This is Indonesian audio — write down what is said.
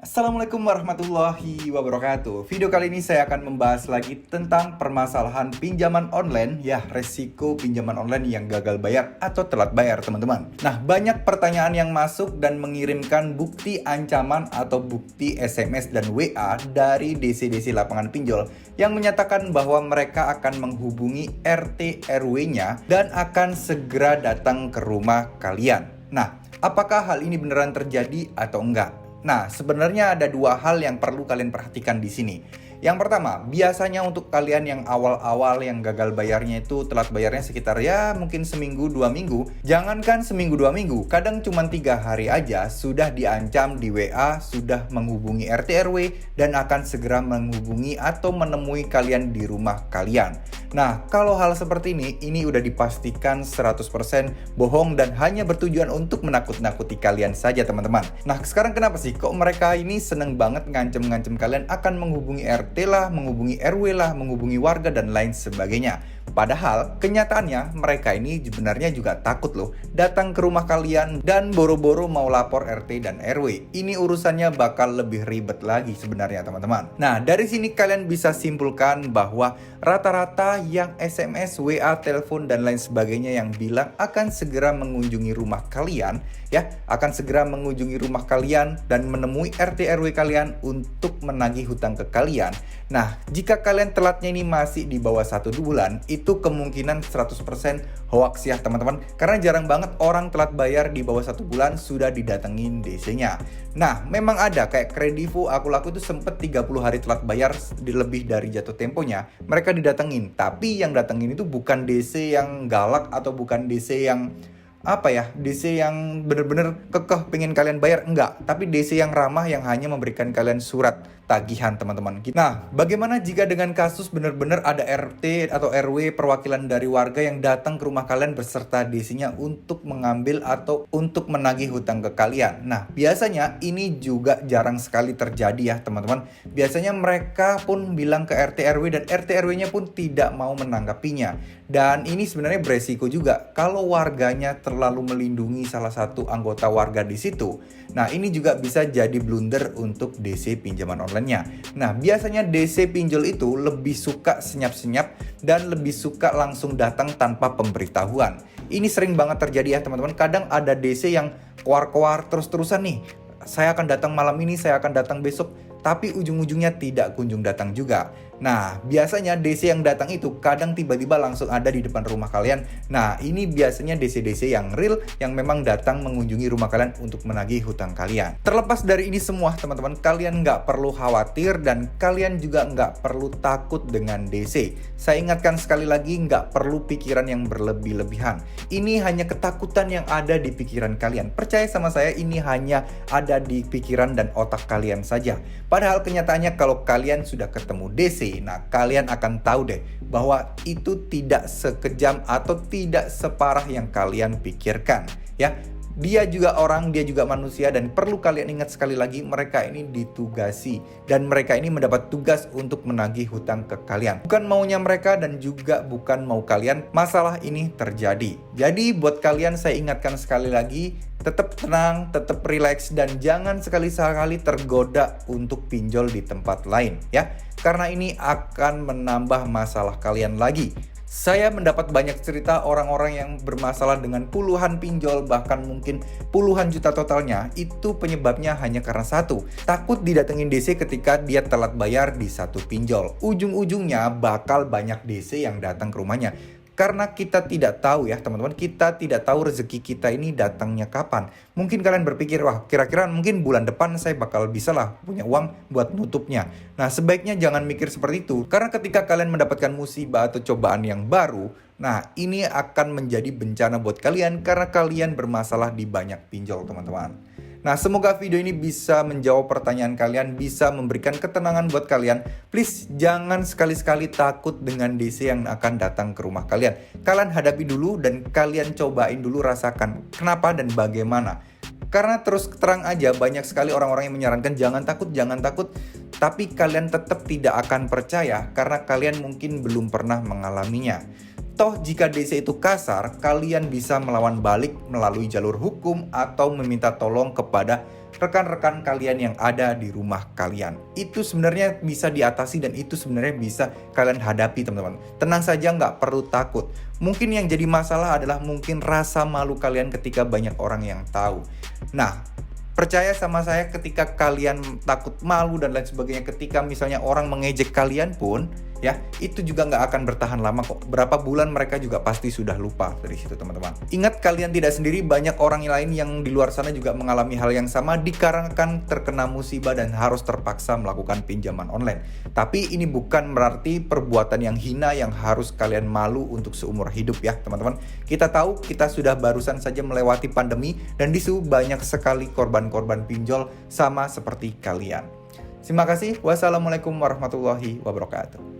Assalamualaikum warahmatullahi wabarakatuh. Video kali ini saya akan membahas lagi tentang permasalahan pinjaman online, ya, resiko pinjaman online yang gagal bayar atau telat bayar, teman-teman. Nah, banyak pertanyaan yang masuk dan mengirimkan bukti ancaman atau bukti SMS dan WA dari DC-DC lapangan pinjol yang menyatakan bahwa mereka akan menghubungi RT RW-nya dan akan segera datang ke rumah kalian. Nah, apakah hal ini beneran terjadi atau enggak? Nah, sebenarnya ada dua hal yang perlu kalian perhatikan di sini. Yang pertama, biasanya untuk kalian yang awal-awal yang gagal bayarnya itu telat bayarnya sekitar ya mungkin seminggu 2 minggu. Jangankan seminggu 2 minggu, kadang cuma 3 hari aja sudah diancam di WA, sudah menghubungi RT RW dan akan segera menghubungi atau menemui kalian di rumah kalian. Nah, kalau hal seperti ini udah dipastikan 100% bohong dan hanya bertujuan untuk menakut-nakuti kalian saja, teman-teman. Nah, sekarang kenapa sih kok mereka ini seneng banget ngancem-ngancem kalian akan menghubungi RT lah, menghubungi RW lah, menghubungi warga dan lain sebagainya. Padahal kenyataannya mereka ini sebenarnya juga takut loh datang ke rumah kalian dan boro-boro mau lapor RT dan RW. Ini urusannya bakal lebih ribet lagi sebenarnya, teman-teman. Nah, dari sini kalian bisa simpulkan bahwa rata-rata yang SMS, WA, telepon dan lain sebagainya yang bilang akan segera mengunjungi rumah kalian, ya, akan segera mengunjungi rumah kalian dan menemui RT RW kalian untuk menagih hutang ke kalian. Nah, jika kalian telatnya ini masih di bawah 1 bulan, itu kemungkinan 100% hoax ya, teman-teman. Karena jarang banget orang telat bayar di bawah 1 bulan sudah didatengin DC-nya. Nah, memang ada kayak Kredivo, aku laku itu sempet 30 hari telat bayar lebih dari jatuh temponya. Mereka didatengin, tapi yang datengin itu bukan DC yang galak atau bukan DC yang DC yang bener-bener kekeh pengen kalian bayar, enggak. Tapi DC yang ramah yang hanya memberikan kalian surat tagihan, teman-teman. Nah, bagaimana jika dengan kasus bener-bener ada RT atau RW perwakilan dari warga yang datang ke rumah kalian beserta DC-nya untuk mengambil atau untuk menagih hutang ke kalian? Nah, biasanya ini juga jarang sekali terjadi ya, teman-teman. Biasanya mereka pun bilang ke RT RW dan RT RW-nya pun tidak mau menanggapinya. Dan ini sebenarnya beresiko juga kalau warganya terlalu melindungi salah satu anggota warga di situ. Nah, ini juga bisa jadi blunder untuk DC pinjaman online-nya. Nah, biasanya DC pinjol itu lebih suka senyap-senyap dan lebih suka langsung datang tanpa pemberitahuan. Ini sering banget terjadi ya, teman-teman. Kadang ada DC yang keluar-keluar terus-terusan nih. Saya akan datang malam ini, saya akan datang besok. Tapi ujung-ujungnya tidak kunjung datang juga. Nah, biasanya DC yang datang itu kadang tiba-tiba langsung ada di depan rumah kalian. Nah, ini biasanya DC-DC yang real, yang memang datang mengunjungi rumah kalian untuk menagih hutang kalian. Terlepas dari ini semua, teman-teman, kalian nggak perlu khawatir dan kalian juga nggak perlu takut dengan DC. Saya ingatkan sekali lagi, nggak perlu pikiran yang berlebih-lebihan. Ini hanya ketakutan yang ada di pikiran kalian. Percaya sama saya, ini hanya ada di pikiran dan otak kalian saja. Padahal kenyataannya kalau kalian sudah ketemu DC, nah kalian akan tahu deh bahwa itu tidak sekejam atau tidak separah yang kalian pikirkan, ya. Dia juga orang, dia juga manusia dan perlu kalian ingat sekali lagi, mereka ini ditugasi dan mereka ini mendapat tugas untuk menagih hutang ke kalian. Bukan maunya mereka dan juga bukan mau kalian masalah ini terjadi. Jadi buat kalian saya ingatkan sekali lagi, tetap tenang, tetap relax dan jangan sekali-sekali tergoda untuk pinjol di tempat lain, ya. Karena ini akan menambah masalah kalian lagi. Saya mendapat banyak cerita orang-orang yang bermasalah dengan puluhan pinjol, bahkan mungkin puluhan juta totalnya. Itu penyebabnya hanya karena satu, takut didatengin DC ketika dia telat bayar di satu pinjol. Ujung-ujungnya bakal banyak DC yang datang ke rumahnya. Karena kita tidak tahu ya, teman-teman, kita tidak tahu rezeki kita ini datangnya kapan. Mungkin kalian berpikir, wah kira-kira mungkin bulan depan saya bakal bisa lah punya uang buat nutupnya. Nah, sebaiknya jangan mikir seperti itu. Karena ketika kalian mendapatkan musibah atau cobaan yang baru, nah ini akan menjadi bencana buat kalian karena kalian bermasalah di banyak pinjol, teman-teman. Nah, semoga video ini bisa menjawab pertanyaan kalian, bisa memberikan ketenangan buat kalian. Please, jangan sekali-sekali takut dengan DC yang akan datang ke rumah kalian. Kalian hadapi dulu dan kalian cobain dulu, rasakan kenapa dan bagaimana. Karena terus terang aja banyak sekali orang-orang yang menyarankan jangan takut, tapi kalian tetap tidak akan percaya karena kalian mungkin belum pernah mengalaminya. Toh jika DC itu kasar, kalian bisa melawan balik melalui jalur hukum atau meminta tolong kepada rekan-rekan kalian yang ada di rumah kalian. Itu sebenarnya bisa diatasi dan itu sebenarnya bisa kalian hadapi, teman-teman. Tenang saja, nggak perlu takut. Mungkin yang jadi masalah adalah mungkin rasa malu kalian ketika banyak orang yang tahu. Nah, percaya sama saya, ketika kalian takut, malu dan lain sebagainya, ketika misalnya orang mengejek kalian pun, ya, itu juga nggak akan bertahan lama kok. Berapa bulan mereka juga pasti sudah lupa dari situ, teman-teman. Ingat, kalian tidak sendiri, banyak orang lain yang di luar sana juga mengalami hal yang sama dikarenakan terkena musibah dan harus terpaksa melakukan pinjaman online. Tapi ini bukan berarti perbuatan yang hina yang harus kalian malu untuk seumur hidup ya, teman-teman. Kita tahu kita sudah barusan saja melewati pandemi dan disu banyak sekali korban-korban pinjol sama seperti kalian. Terima kasih. Wassalamualaikum warahmatullahi wabarakatuh.